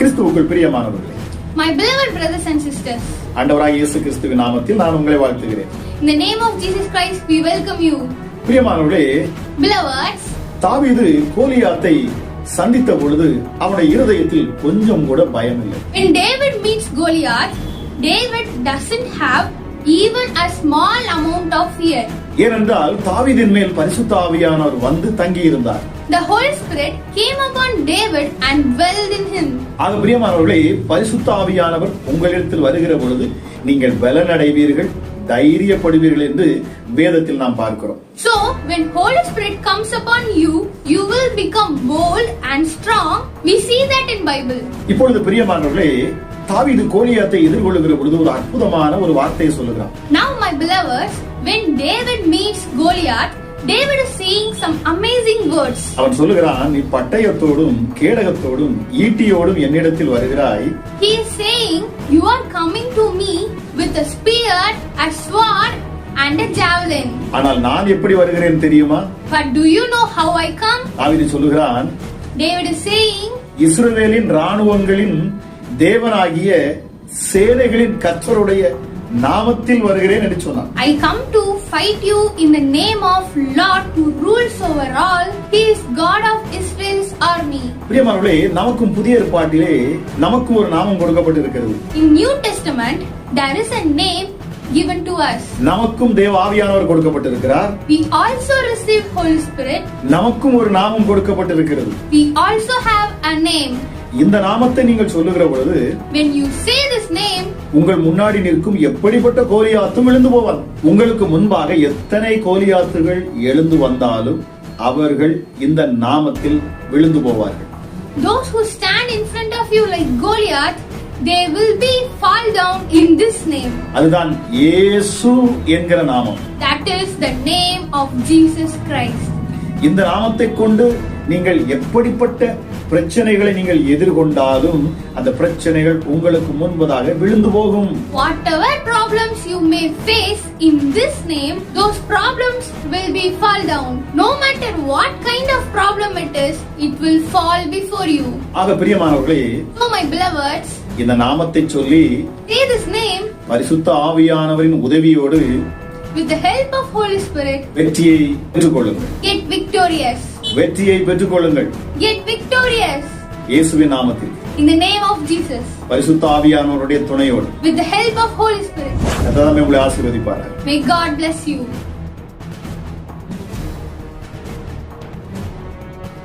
கிறிஸ்துவுக்குள் பிரியமானவர்களே, My beloved brothers and sisters, ஆண்டவராகிய இயேசு கிறிஸ்துவின் நாமத்தில் நான் உங்களை வாழ்த்துகிறேன். in the name of Jesus Christ we welcome you. பிரியமானவர்களே, Beloveds, தாவீது கோலியாத்தை சந்தித்த பொழுது அவனுடைய இருதயத்தில் கொஞ்சம் கூட பயம் இல்லை. when David meets Goliath, David doesn't have even a small amount of fear. ஏனென்றால் தாவீதின் மேல் பரிசுத்த ஆவியானவர் வந்து தங்கி இருந்தார். The Holy Spirit came upon David and dwelled in him. ஆக பிரியமானவர்களே, பரிசுத்த ஆவியானவர் உங்களிடத்தில் வருகிற பொழுது நீங்கள் பலனடைவீர்கள், தைரியப்படுவீர்கள் என்று வேதத்தில் நாம் பார்க்கிறோம். So, when Holy Spirit comes upon you, you will become bold and strong. We see that in Bible. இப்பொழுது பிரியமானவர்களே, தாவீது கோலியாத்தை எதிர்கொள்ளுகிற பொழுது ஒரு அற்புதமான ஒரு வார்த்தையை சொல்லுகிறான். Now, my beloveds, when David meets Goliath, David is saying some amazing words. அவன் சொல்லுகிறான், நீ பட்டயத்தோடும் கேடகத்தோடும் ஈட்டியோடும் என்னிடத்தில் வருகிறாய். He is saying, you are coming to me with a spear, a sword and a javelin. ஆனால் நான் எப்படி வருகிறேன் தெரியுமா? But do you know how I come? தாவீது சொல்லுகிறான், David is saying, இஸ்ரவேலின் ராணுவங்களின் தேவனாகிய சேனைகளின் கர்த்தருடைய நாமத்தில் வருகிறேன் என்று சொன்னான். I come to fight you in the name of Lord who rules over all. He is God of Israel's army. பிரியமானவர்களே, நமக்கும் புதிய ஏற்பாட்டிலே நமக்கு ஒரு நாமம் கொடுக்கப்பட்டிருக்கிறது. In New Testament, there is a name given to us. நமக்கும் தேவ ஆவியானவர் கொடுக்கப்பட்டிருக்கிறார். We also receive Holy Spirit. நமக்கும் ஒரு நாமம் கொடுக்கப்பட்டிருக்கிறது. We also have a name. இந்த நாமத்தை நீங்கள் சொல்லுகிற பொழுது When you say this name, உங்கள் முன்னாடி நிற்கும் எப்படிப்பட்ட கோலியாத்தும் எழுந்து போவான். உங்களுக்கு முன்பாக எத்தனை கோலியாத்துகள் எழுந்து வந்தாலும் அவர்கள் இந்த நாமத்தில் விழுந்து போவார்கள். those who stand in front of you like Goliath, they will be fall down in this name. அதுதான் இயேசு என்கிற நாமம். That is the name of Jesus Christ. இந்த நாமத்தை கொண்டு நீங்கள் எப்படிப்பட்ட பிரச்சனைகளை நீங்கள் எதிர்கொண்டாலும் அந்த பிரச்சனைகள் உங்களுக்கு முன்பதாக விழுந்து போகும். Whatever problems you may face in this name, those problems will be fall down. No matter what kind of problem it is, it will fall before you. ஆக பிரியமானவர்களே, So my beloveds, இந்த நாமத்தை சொல்லி say this name பரிசுத்த ஆவியானவரின் உதவியோடு with the help of Holy Spirit. வெற்றியை பெற்றுக்கொள்ளுங்கள். Get victorious. வெற்றியை பெற்றுக்கொள்ளுங்கள். Get victorious. இயேசுவின் நாமத்தில் In the name of Jesus. பரிசுத்த ஆவியானவருடைய துணையோடு With the help of Holy Spirit. கர்த்தர் உங்களை ஆசீர்வதிப்பாராக. May God bless you.